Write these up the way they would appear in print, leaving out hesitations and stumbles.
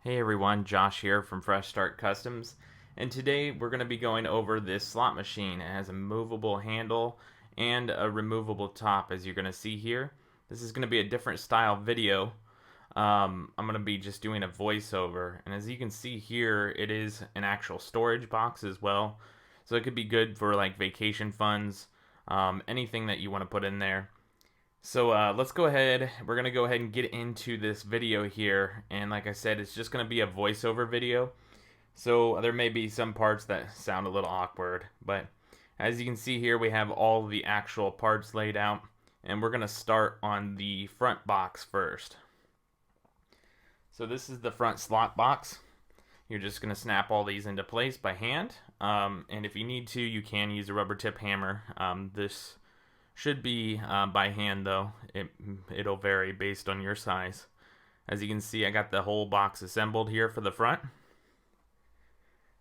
Hey everyone, Josh here from Fresh Start Customs, and today we're going to be going over this slot machine. It has a movable handle and a removable top, as you're going to see here. This is going to be a different style video. I'm going to be just doing a voiceover, and as you can see here, it is an actual storage box as well, so it could be good for like vacation funds, anything that you want to put in there. So let's go ahead. We're going to go ahead and get into this video here. And like I said, it's just going to be a voiceover video. So there may be some parts that sound a little awkward. But as you can see here, we have all the actual parts laid out. And we're going to start on the front box first. So this is the front slot box. You're just going to snap all these into place by hand. And if you need to, you can use a rubber tip hammer. This should be by hand though. It'll vary based on your size. As you can see, I got the whole box assembled here for the front.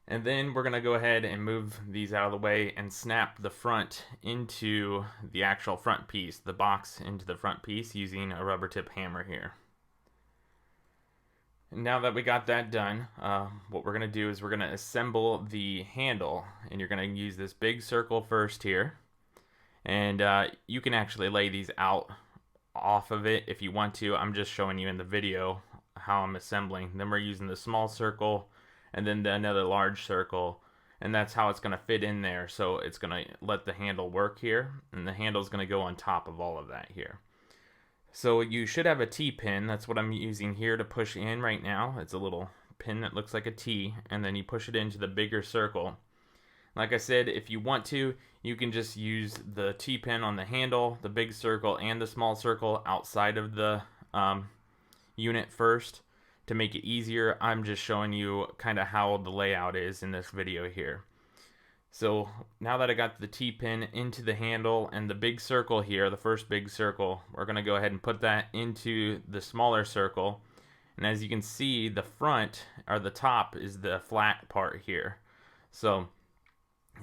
And then we're gonna go ahead and move these out of the way and snap the front into the actual front piece, the box into the front piece using a rubber tip hammer here. And now that we got that done, what we're gonna do is we're gonna assemble the handle, and you're gonna use this big circle first here. And you can actually lay these out off of it if you want to. I'm just showing you in the video how I'm assembling. Then we're using the small circle and then another large circle. And that's how it's going to fit in there. So it's going to let the handle work here. And the handle is going to go on top of all of that here. So you should have a T-pin. That's what I'm using here to push in right now. It's a little pin that looks like a T. And then you push it into the bigger circle. Like I said, if you want to, you can just use the T-pin on the handle, the big circle, and the small circle outside of the unit first to make it easier. I'm just showing you kind of how the layout is in this video here. So now that I got the T-pin into the handle and the big circle here, the first big circle, we're going to go ahead and put that into the smaller circle. And as you can see, the front, or the top, is the flat part here. So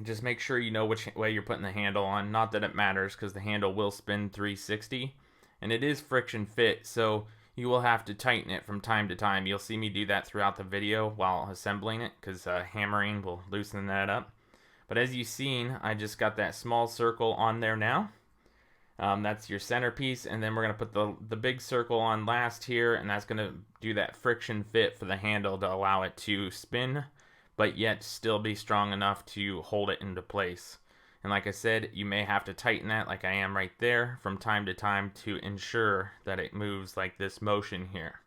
just make sure you know which way you're putting the handle on. Not that it matters, because the handle will spin 360. And it is friction fit, so you will have to tighten it from time to time. You'll see me do that throughout the video while assembling it, because hammering will loosen that up. But as you've seen, I just got that small circle on there now. That's your centerpiece, and then we're going to put the big circle on last here, and that's going to do that friction fit for the handle to allow it to spin, but yet still be strong enough to hold it into place. And like I said, you may have to tighten that, like I am right there, from time to time to ensure that it moves like this motion here.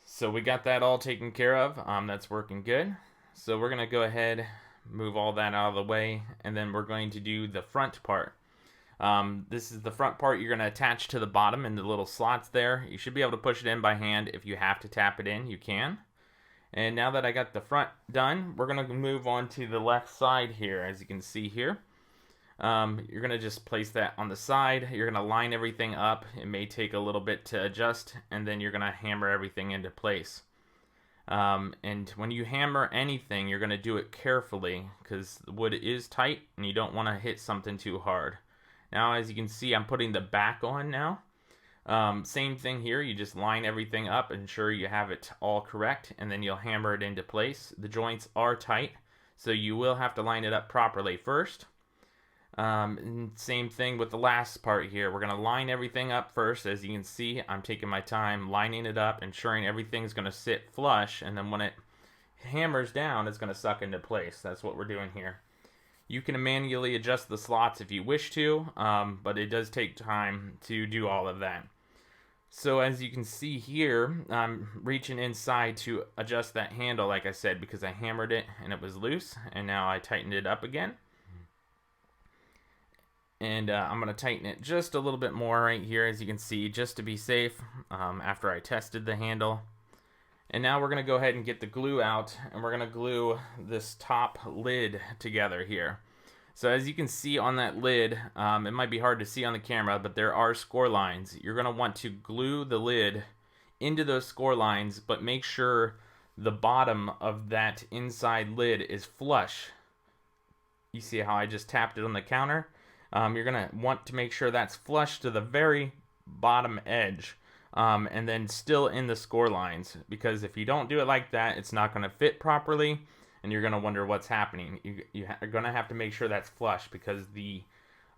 So we got that all taken care of. That's working good. So we're going to go ahead, move all that out of the way, and then we're going to do the front part. This is the front part you're going to attach to the bottom in the little slots there. You should be able to push it in by hand. If you have to tap it in, you can. And now that I got the front done, we're going to move on to the left side here, as you can see here. You're going to just place that on the side. You're going to line everything up. It may take a little bit to adjust, and then you're going to hammer everything into place. And when you hammer anything, you're going to do it carefully, because the wood is tight, and you don't want to hit something too hard. Now, as you can see, I'm putting the back on now. Same thing here, you just line everything up, ensure you have it all correct, and then you'll hammer it into place. The joints are tight, so you will have to line it up properly first. And same thing with the last part here. We're going to line everything up first. As you can see, I'm taking my time lining it up, ensuring everything's going to sit flush, and then when it hammers down, it's going to suck into place. That's what we're doing here. You can manually adjust the slots if you wish to, but it does take time to do all of that. So as you can see here, I'm reaching inside to adjust that handle, like I said, because I hammered it and it was loose, and now I tightened it up again. And I'm going to tighten it just a little bit more right here, as you can see, just to be safe, after I tested the handle. And now we're going to go ahead and get the glue out, and we're going to glue this top lid together here. So as you can see on that lid, it might be hard to see on the camera, but there are score lines. You're going to want to glue the lid into those score lines, but make sure the bottom of that inside lid is flush. You see how I just tapped it on the counter? You're going to want to make sure that's flush to the very bottom edge and then still in the score lines, because if you don't do it like that, it's not going to fit properly, and you're going to wonder what's happening. You are going to have to make sure that's flush, because the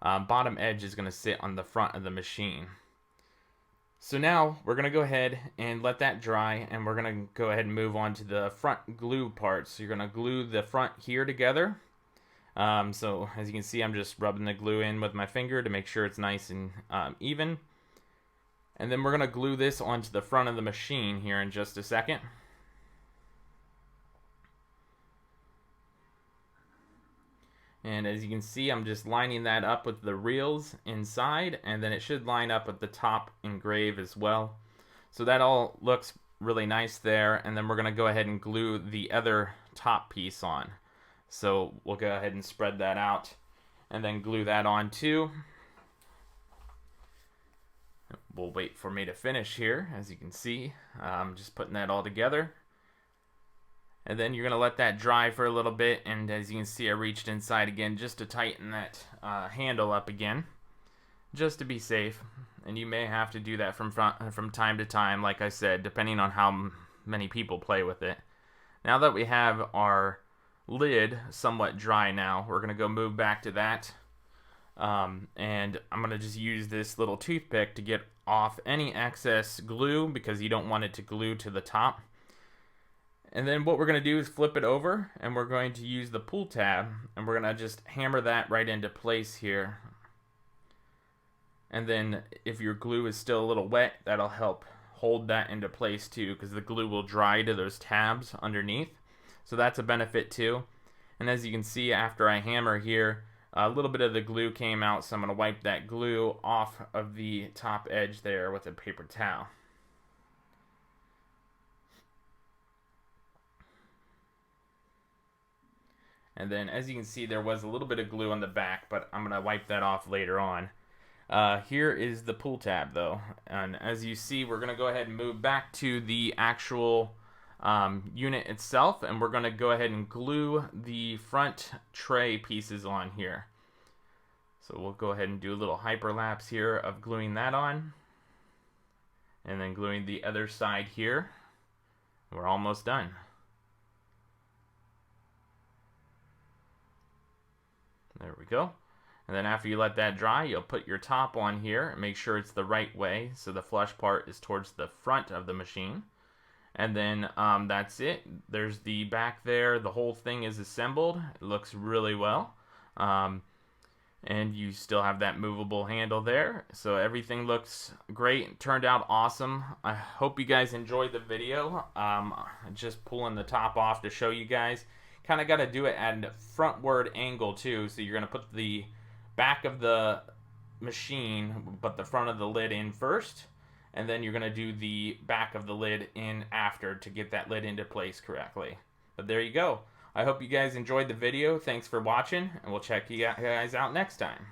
bottom edge is going to sit on the front of the machine. So now we're going to go ahead and let that dry, and we're going to go ahead and move on to the front glue part. So you're going to glue the front here together. So as you can see, I'm just rubbing the glue in with my finger to make sure it's nice and even. And then we're going to glue this onto the front of the machine here in just a second. And as you can see, I'm just lining that up with the reels inside, and then it should line up with the top engrave as well. So that all looks really nice there, and then we're going to go ahead and glue the other top piece on. So we'll go ahead and spread that out and then glue that on too. We'll wait for me to finish here. As you can see, I'm just putting that all together. And then you're going to let that dry for a little bit, and as you can see, I reached inside again just to tighten that handle up again, just to be safe. And you may have to do that from time to time, like I said, depending on how many people play with it. Now that we have our lid somewhat dry now, we're going to go move back to that. And I'm going to just use this little toothpick to get off any excess glue, because you don't want it to glue to the top. And then what we're going to do is flip it over, and we're going to use the pull tab, and we're going to just hammer that right into place here. And then if your glue is still a little wet, that'll help hold that into place too, because the glue will dry to those tabs underneath. So that's a benefit too. And as you can see, after I hammer here, a little bit of the glue came out, so I'm going to wipe that glue off of the top edge there with a paper towel. And then as you can see, there was a little bit of glue on the back, but I'm going to wipe that off later on. Here is the pull tab though. And as you see, we're going to go ahead and move back to the actual unit itself, and we're going to go ahead and glue the front tray pieces on here. So we'll go ahead and do a little hyperlapse here of gluing that on, and then gluing the other side here. We're almost done. There we go. And then after you let that dry, you'll put your top on here and make sure it's the right way, so the flush part is towards the front of the machine. And then that's it. There's the back there. The whole thing is assembled. It looks really well. And you still have that movable handle there. So everything looks great. It turned out awesome. I hope you guys enjoyed the video. Just pulling the top off to show you guys. Kind of got to do it at a frontward angle too. So you're going to put the back of the machine, but the front of the lid in first. And then you're going to do the back of the lid in after to get that lid into place correctly. But there you go. I hope you guys enjoyed the video. Thanks for watching, and we'll check you guys out next time.